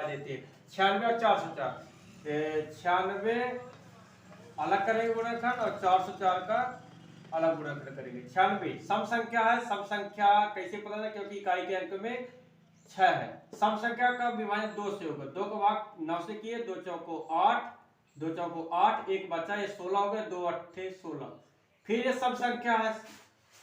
दिखाई देती है। 96 और 404, 96 अलग करेंगे गुणनखंड और 404 का अलग गुणनखंड करेंगे। 96 सम संख्या है। सम संख्या कैसे पता है, क्योंकि इकाई के अंक में 6 है। सम संख्या का विभाजन 2 से होगा। 2 का भाग 9 से किए, 2 चौको 8, 2 चौको 8, एक बचा, ये 16 हो गया, 2 अट्ठे 16। फिर ये सम संख्या है,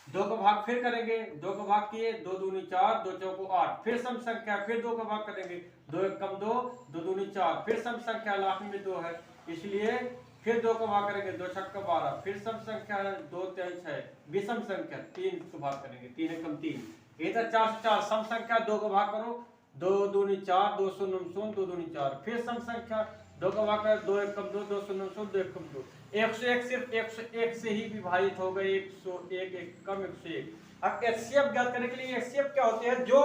2 का भाग फिर करेंगे, 2 का भाग किए, 2 दूनी 4, 2 चौको 8, फिर सम संख्या, फिर 2 का भाग करेंगे, 2 एक कम 2, 2 दूनी 4, फिर सम संख्या, लास्ट में 2 है इसलिए फिर 2 का भाग करेंगे, 2 छक्का 12, फिर सम संख्या है, 2 3 6, विषम संख्या 3 का भाग करेंगे, 3 एक कम 3, इधर 4 से 4 सम संख्या, 2 का भाग करो, 2 दूनी 4, 2 शून्य शून्य, 2 दूनी 4, फिर सम संख्या, 2 का भाग करें, 2 एक कम 2, 2 शून्य शून्य, 2 एक कम 2, 101 सिर्फ 101 से ही विभाजित हो गए, 101 एक कम 101। अब एचसीएफ ज्ञात करने के लिए एचसीएफ क्या होते हैं, जो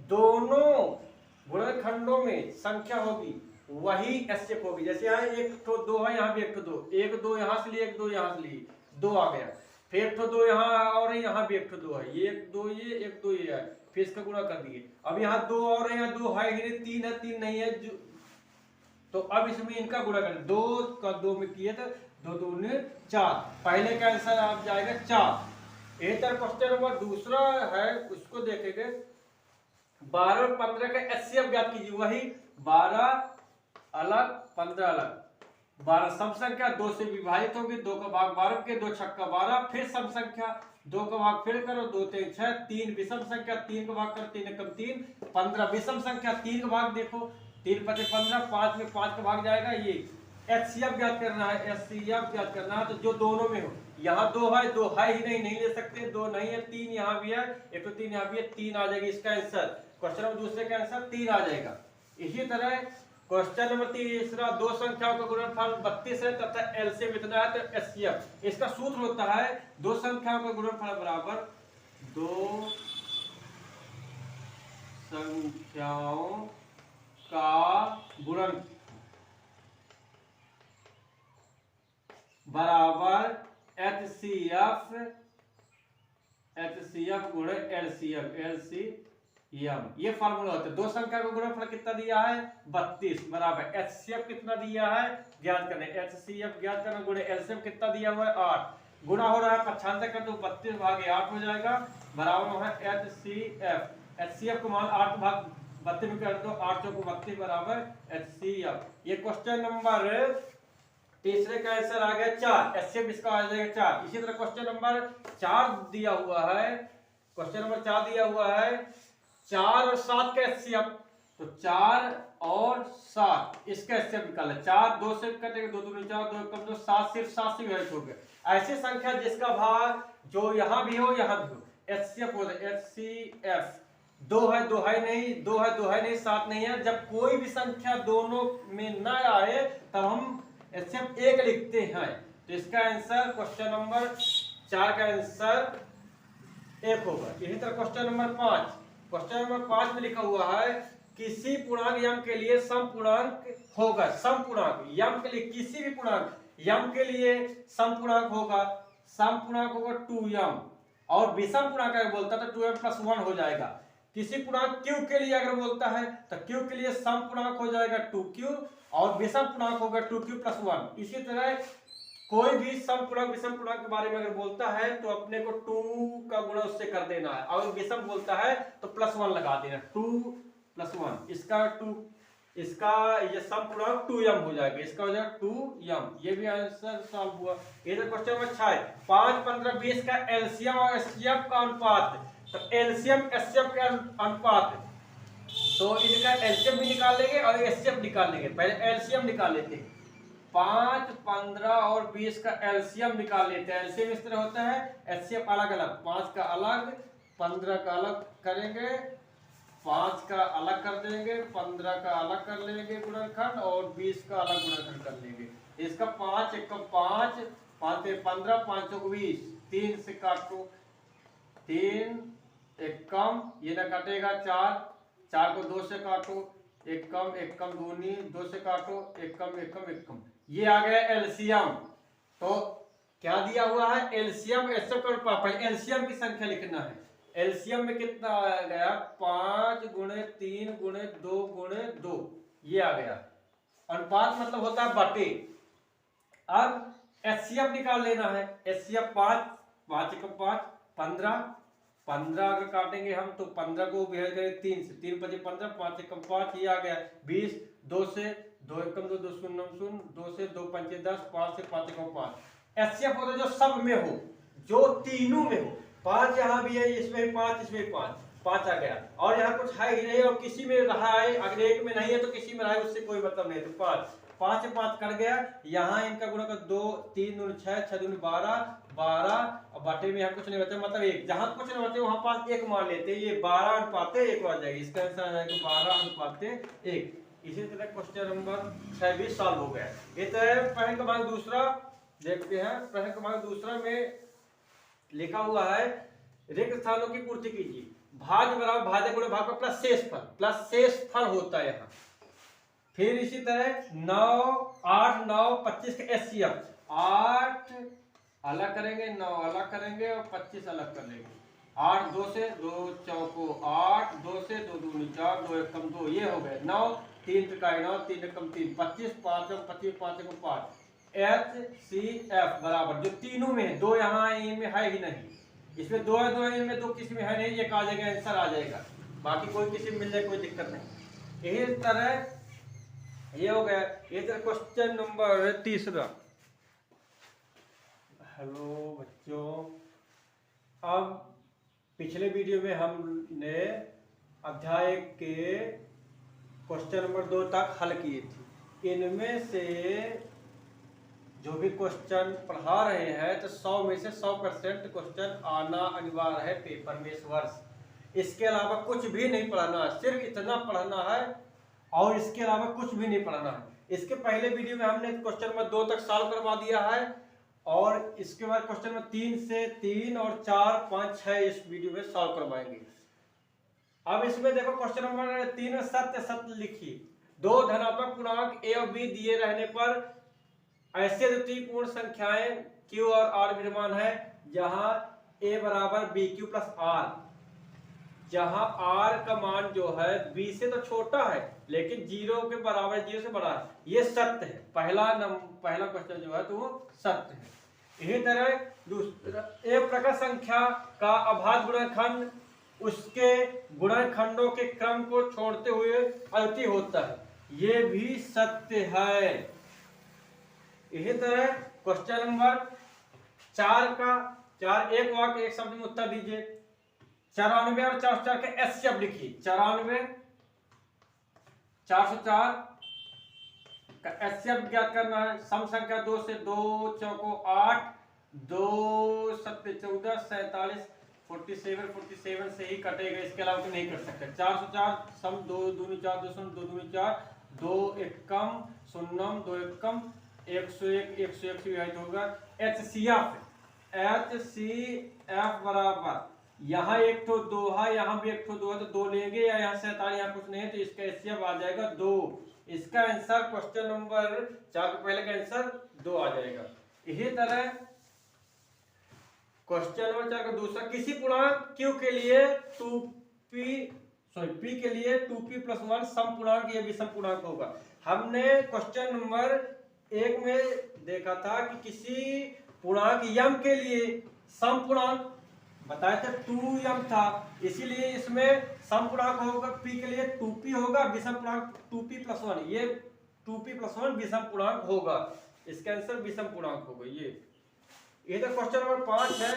दोनों गुणनखंडों में संख्या होगी वही एचसीएफ होगी। जैसे यहाँ 1 तो 2 है, यहाँ भी 1 तो 2, 1 2 यहाँ से लिए, 1 2 यहाँ से लिए, 2 आ गया, फिर 1 तो 2 यहाँ और यहाँ भी 1 तो 2 है, ये 1 2 ये 1 2 ये है, फिर इसका गुणा कर दिए। अब यहाँ 2 और यहाँ 2 है ही नहीं, 3 है, 3 नहीं है, तो अब इसमें इनका गुणा करें, 2 का 2 में किए तो 2 दूनी 4, पहले का आंसर आप जाएगा 4। एक तरह क्वेश्चन नंबर दूसरा है, उसको देखेंगे। 12 और 15 का एचसीएफ ज्ञात कीजिए। वही 12 अलग 15 अलग, 12 सम संख्या 2 से विभाजित होगी, 2 का भाग 12 के, 2 छक्का 12, फिर सम संख्या, 2 का भाग फिर करो, 2 3 6, 3 विषम संख्या, 3 का भाग करो, 3 एकम 3, 15 विषम संख्या, 3 का भाग देखो, 3 पचे 15, 5 में 5 का भाग जाएगा। ये एचसीएफ ज्ञात करना है, एचसीएफ ज्ञात करना है, तो जो दोनों में हो, यहाँ 2 है, 2 है ही नहीं, नहीं ले सकते, 2 नहीं है, 3 यहाँ भी है, 1 तो 3 यहाँ भी है, 3 आ जाएगी इसका आंसर। क्वेश्चन नंबर दूसरे का आंसर 3 आ जाएगा। इसी तरह क्वेश्चन नंबर तीसरा, 2 संख्याओं का गुणनफल 32 है तथा एलसीएम इतना है, तो एचसीएफ इसका सूत्र होता है 2 संख्याओं का गुणनफल बराबर 2 संख्याओं का गुणन बराबर एचसीएफ गुणे एलसीएम, ये फार्मूला होता है। 2 संख्या का गुणनफल कितना दिया है 32 बराबर एचसीएफ कितना दिया है ज्ञात करना, एचसीएफ ज्ञात करना गुणे एलसीएम कितना दिया हुआ है 8, गुणा हो रहा है 95 कर दो 32 भागे 8 हो जाएगा, बराबर है एचसीएफ। एचसीएफ को मान 8 भाग 32 में कर दो, 8 चौको 32 बराबर एचसीएफ। ये क्वेश्चन नंबर तीसरे का आंसर आ गया 4, एचसीएफ इसका आ जाएगा 4। इसी तरह क्वेश्चन नंबर 4 दिया हुआ है, क्वेश्चन नंबर 4 दिया हुआ है 4 और 7 का एचसीएफ, तो 4 और 7 इसका एचसीएफ निकाला, 4 2 से कटेगा, 2 दूनी 4, 2 कम 2, 7 सिर्फ 7 से विभाजित हो गया। ऐसी संख्या जिसका भाग जो यहाँ भी हो यहाँ भी हो, एचसीएफ हो जाए, एचसीएफ 2 है 2 है नहीं, 2 है 2 है नहीं, 7 नहीं है, जब कोई भी संख्या दोनों में न आए तब हम एचसीएफ 1 लिखते हैं। तो इसका आंसर क्वेश्चन नंबर 4 का आंसर 1 होगा। इसी तरह क्वेश्चन नंबर 5, क्वेश्चन नंबर 5 में लिखा हुआ है किसी पूर्णांक यम के लिए सम पूर्णांक होगा, सम पूर्णांक यम के लिए किसी भी पूर्णांक यम के लिए सम पूर्णांक होगा, सम पूर्णांक होगा 2m, और विषम पूर्णांक अगर बोलता है तो 2m + 1 हो जाएगा। किसी पूर्णांक q के लिए अगर बोलता है तो q के लिए सम पूर्णांक हो जाएगा 2q और विषम पूर्णांक होगा 2q + 1। इसी तरह कोई भी सम पूर्णांक विषम पूर्णांक के बारे में अगर बोलता है तो अपने को 2 का गुणा उससे कर देना है, और विषम बोलता है तो +1 लगा देना, 2 + 1, इसका 2, इसका ये सम पूर्णांक 2m हो जाएगा, इसका हो जाएगा 2m। ये भी आंसर सॉल्व हुआ। इधर क्वेश्चन नंबर 6 है 5 15 20 का एलसीएम और एचसीएफ का अनुपात, तो एलसीएम एचसीएफ का अनुपात, तो इनका एलसीएम भी निकाल लेंगे और एचसीएफ निकाल लेंगे। पहले एलसीएम निकाल लेते हैं, 5 15 और 20 का एलसीएम निकाल लेते हैं। एलसीएम इस तरह होता है, एचसीएफ अलग अलग, 5 का अलग 15 का अलग करेंगे, 5 का अलग कर देंगे, 15 का अलग कर लेंगे गुणनखंड, और 20 का अलग गुणनखंड कर लेंगे। इसका 5 1 5 5 15 5 चौक 20, 3 से काटो, 3 1 कम, ये ना कटेगा 4, 4 को 2 से काटो, 1 कम दूनी, 2 से काटो, 1 कम, ये आ गया एलसीएम। तो क्या दिया हुआ है एलसीएम एचसीएफ का अनुपात, पहले एलसीएम की संख्या लिखना है। एलसीएम में कितना आ गया 5 × 3 × 2 × 2, ये आ गया। अनुपात मतलब होता है बटे। अब एचसीएफ निकाल लेना है। एचसीएफ 5, 5 एकम 5, 15, 15 अगर काटेंगे हम तो 15 को विभाजित करें 3 से, 3 5 15, 5 एकम 5, ये आ गया 20, 2 से 2 एकम 2, 2 शून्य 0, 2 से 2 पंचे 10, 5 से 5 एकम 5। एचसीएफ होता है जो सब में हो, जो तीनों में हो। 5 यहाँ भी है, इसमें 5, इसमें 5, 5 आ गया। और यहाँ कुछ है ही नहीं और किसी में रहा है, अगर एक में नहीं है तो किसी में रहा है, उससे कोई मतलब नहीं। तो 5, 5 से 5 कट गया। यहाँ इनका गुणा कर 2, 3 दूनी 6, 6 दूनी 12, 12 और बाटे में यहाँ कुछ नहीं बचा, मतलब 1। जहाँ कुछ नहीं बचे वहां पास 1 मान लेते हैं। ये 12 अनुपात 1 हो जाएगी। इसका आंसर आ जाएगा 12 अनुपात 1। इसी तरह क्वेश्चन नंबर 26 सॉल्व हो गया। इस तरह प्रश्न क्रमांक दूसरा देखते हैं। प्रश्न क्रमांक दूसरा में लिखा हुआ है रिक्त स्थानों की पूर्ति कीजिए। भाज्य बराबर भाज्य गुणे भाग पर प्लस शेषफल, प्लस शेषफल होता है यहाँ। फिर इसी तरह 9, 8, 9, 25 का एचसीएफ। 8 अलग करेंगे, 9 अलग करेंगे और 25 अलग कर लेंगे। 8 2 से 2 चौको 8, 2 से 2 दूनी 4, 2 एकम 2, ये हो गए 9, 3 त्रिकाई 9, 3 एकम 3, 25, 5 एकम 25, 5 एकम 5। एचसीएफ बराबर जो तीनों में है, 2 यहाँ इनमें है ही नहीं, इसमें 2 है, 2 है, इनमें 2 किसी में है नहीं, एक आ जाएगा, आंसर आ जाएगा। बाकी कोई किसी में मिल जाए कोई दिक्कत नहीं। यही तरह ये हो गया। ये तरह क्वेश्चन नंबर तीसरा। हेलो बच्चों, अब पिछले वीडियो में हमने अध्याय के क्वेश्चन नंबर 2 तक हल किए थे। इनमें से जो भी क्वेश्चन पढ़ा रहे हैं तो 100 में से 100% क्वेश्चन आना अनिवार्य है पेपर में इस वर्ष। इसके अलावा कुछ भी नहीं पढ़ाना है, सिर्फ इतना पढ़ना है और इसके अलावा कुछ भी नहीं पढ़ना है। इसके पहले वीडियो में हमने क्वेश्चन नंबर 2 तक सॉल्व करवा दिया है और इसके बाद क्वेश्चन नंबर 3 से 3 और 4, 5, 6 इस वीडियो में सॉल्व करवाएंगे। अब इसमें देखो क्वेश्चन नंबर 3 में सत्य सत्य लिखिए। 2 धनात्मक पूर्णांक ए और बी दिए रहने पर ऐसे द्वितीय पूर्ण संख्याएं Q और R विद्यमान है जहां A बराबर BQ प्लस R, जहां R का मान जो है B से तो छोटा है लेकिन 0 के बराबर, 0 से बड़ा है। ये सत्य है। पहला क्वेश्चन जो है तो वो सत्य है। यही तरह दूसरा, एक प्रकार संख्या का अभाज्य गुणनखंड उसके गुणनखंडों के क्रम को छोड़ते हुए अद्वितीय होता है, ये भी सत्य है। इसी तरह क्वेश्चन नंबर 4 का 4 एक वाक्य एक शब्द में उत्तर दीजिए। 94 और 404 के एचसीएफ लिखिए। 94, 404 का एचसीएफ ज्ञात करना है। सम संख्या 2 से 2 चौको 8, 2 सत्ते 14, 47, 47 से ही कटेगा, इसके अलावा तो नहीं कर सकते। 404 सम 2 दूनी 4, 2 शून्य 2 दूनी 4, 2 एकम शून्यम 2 एकम 101, 101 से विभाजित होगा। एचसीएफ बराबर यहाँ एक तो 2 है, यहाँ भी एक तो 2 है, तो 2 लेंगे या यहाँ 47 यहाँ कुछ नहीं है तो इसका एचसीएफ आ जाएगा 2। इसका आंसर क्वेश्चन नंबर 4 के पहले का आंसर 2 आ जाएगा। इसी तरह क्वेश्चन नंबर 4 का दूसरा, किसी पूर्णांक Q के लिए P के लिए 2P प्लस 1 सम पूर्णांक ये भी सम पूर्णांक होगा। हमने क्वेश्चन नंबर 1 में देखा था कि किसी पूर्णांक m के लिए सम पूर्णांक बताया था 2m था, इसीलिए इसमें सम पूर्णांक होगा p के लिए 2p होगा, विषम पूर्णांक 2p प्लस 1, ये 2p प्लस 1 विषम पूर्णांक होगा। इसका आंसर विषम पूर्णांक होगा। ये तो क्वेश्चन नंबर 5 है।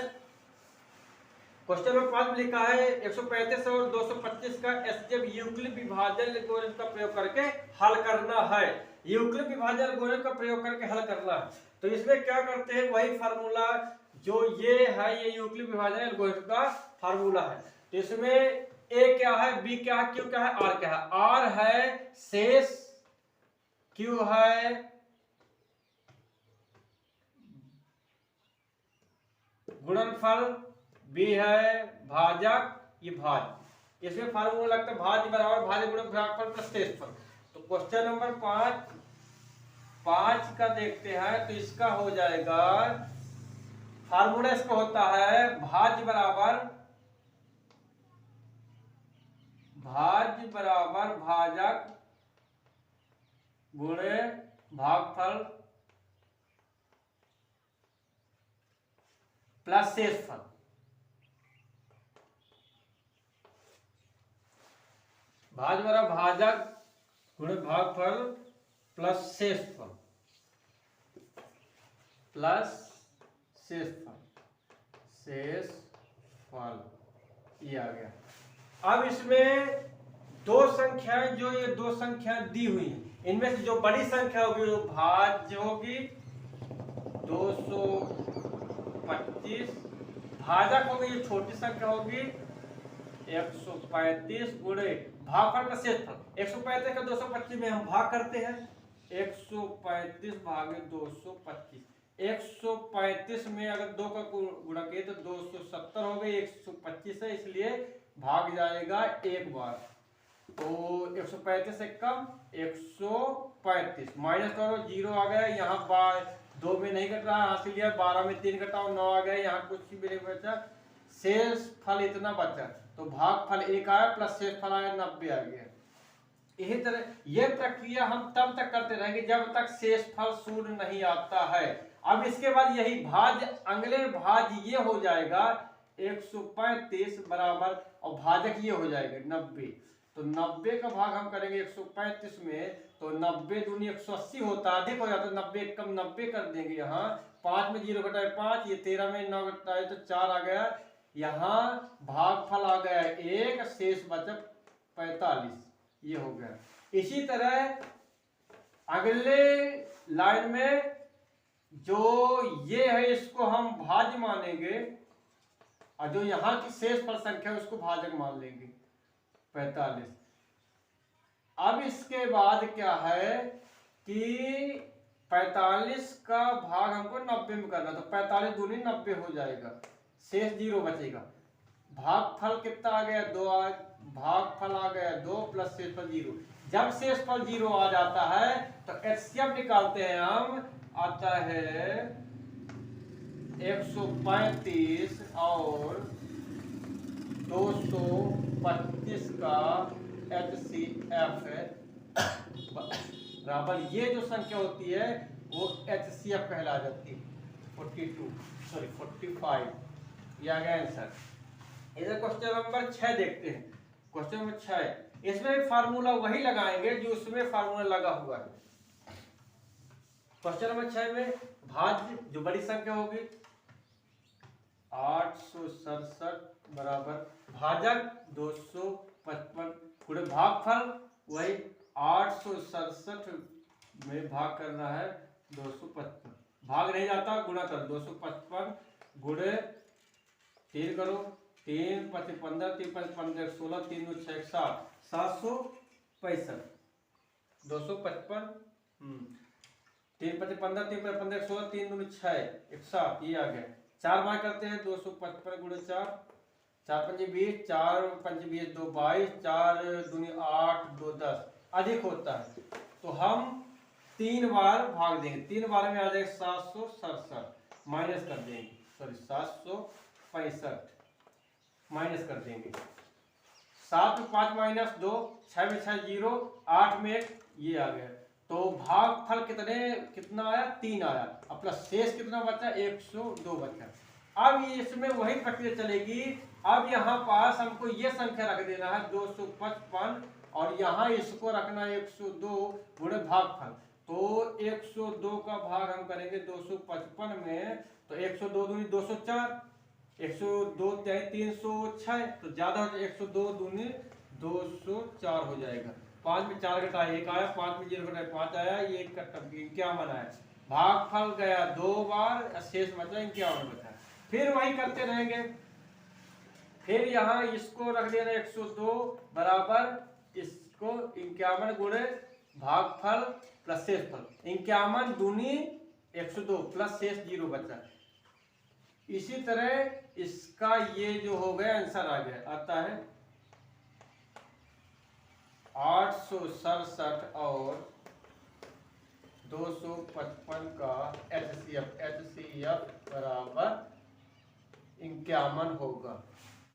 क्वेश्चन नंबर 5 में लिखा है 135 और 225 का एचसीएफ यूक्लिड विभाजन एल्गोरिथम का प्रयोग करके हल करना है। यूक्लिड विभाजन एल्गोरिथम का प्रयोग करके हल करना है, तो इसमें क्या करते हैं, वही फार्मूला जो ये है, ये यूक्लिड विभाजन एल्गोरिथम का फार्मूला है। तो इसमें ए क्या है, बी क्या है, क्यू क्या है, आर क्या है। आर है शेष, क्यू है गुणनफल, बी है भाजक, ये भाज्य। इसमें फार्मूला लगता है भाज्य बराबर भाज्य गुणक भागफल प्लस शेषफल। तो क्वेश्चन नंबर 5 का देखते हैं, तो इसका हो जाएगा फार्मूला, इसका होता है भाज्य बराबर भाजक गुणे भागफल प्लस शेषफल। भाज बराबर भाजक गुणे भागफल प्लस शेषफल प्लस शेषफल ये आ गया। अब इसमें दो संख्याएं, जो ये दो संख्याएं दी हुई हैं, इनमें से जो बड़ी संख्या होगी वो भाज्य होगी 225, भाजक होगी ये छोटी संख्या होगी 135 गुणे भागफल का शेषफल। 135 का 225 में हम भाग करते हैं, 135 भागे 225। 135 में अगर 2 का गुणा किए तो 270 हो गई, 125 है इसलिए भाग जाएगा एक बार, तो 135 से कम 135 माइनस करो, 0 आ गया। यहाँ 2 में नहीं कट रहा, हासिल लिया 12 में 3 घटाओ 9 आ गया, यहाँ कुछ भी नहीं बचा, शेष फल इतना बचा, तो भागफल 1 आया प्लस शेष फल आया 90 आ गया। यही तरह यह प्रक्रिया हम तब तक करते रहेंगे जब तक शेष फल शून्य नहीं आता है। अब इसके बाद यही भाज्य, अगले भाज्य ये हो जाएगा 135 बराबर, और भाजक ये हो जाएगा 90, तो 90 का भाग हम करेंगे 135 में, तो 90 दूनी 180 होता है, अधिक हो जाता है, 90 कम 90 कर देंगे। यहाँ 5 में 0 घटाए 5, ये 13 में 9 घटाए तो 4 आ गया, यहाँ भागफल आ गया 1, शेष बचा 45, ये हो गया। इसी तरह अगले लाइन में जो ये है इसको हम भाज्य मानेंगे, और जो यहाँ की शेष फल संख्या उसको भाजक मान लेंगे 45। अब इसके बाद क्या है कि 45 का भाग हमको 90 में करना, तो 45 दूनी 90 हो जाएगा, शेष 0 बचेगा। भागफल कितना आ गया 2, भागफल आ गया 2 प्लस शेषफल 0। जब शेषफल 0 आ जाता है तो एचसीएफ निकालते हैं हम, आता है 135 और 225 का HCF बराबर ये जो संख्या होती है वो HCF कहला जाती है 45। ये आ गया आंसर। इधर क्वेश्चन नंबर 6 देखते हैं। क्वेश्चन नंबर 6, इसमें फार्मूला वही लगाएंगे जो उसमें फार्मूला लगा हुआ है। क्वेश्चन नंबर 6 में भाज्य जो बड़ी संख्या होगी 867 बराबर भाजक 255 गुणे भागफल वही 867 में भाग करना है 255, भाग नहीं जाता गुणा कर 255 गुणे 3 करो, 3 5 15 3 5 15 16 3 2 6 60 765 255 3 5 15 3 5 15 16 3 2 6 61, ये आ गया। 4 बार करते हैं 255 गुणे 4, 4 5 20, 4 5 20 2 22, 4 दूनी 8 2 10, अधिक होता है तो हम 3 बार भाग देंगे, 3 बार में आ जाएगा 767, माइनस कर देंगे, सॉरी 765 माइनस कर देंगे। 7 में 5 माइनस 2, 6 में 6 0, 8 में 1, ये आ गया। तो भागफल कितना आया 3 आया, अब प्लस शेष कितना बचा 102 बचा। अब इसमें वही प्रक्रिया चलेगी। अब यहाँ पास हमको ये संख्या रख देना है 255 और यहाँ इसको रखना है 102 गुणे भागफल, तो 102 का भाग हम करेंगे 255 में, तो 102 दूनी 204, 102 306, तो ज्यादा हो जाए 102 दूनी 204 हो जाएगा। 5 में 4 घटाए 1 आया, 5 में 0 घटाए 5 आया, ये 51 आया। भागफल गया 2 बार, शेष बचा 51 बचा। फिर वही करते रहेंगे। फिर यहाँ इसको रख देना 102 बराबर इसको 51 गुणे भागफल प्लस शेषफल, 51 दूनी 102 प्लस शेष 0 बचा। इसी तरह इसका ये जो हो गया आंसर आ गया, आता है 867 और 255 का HCF बराबर 51 होगा।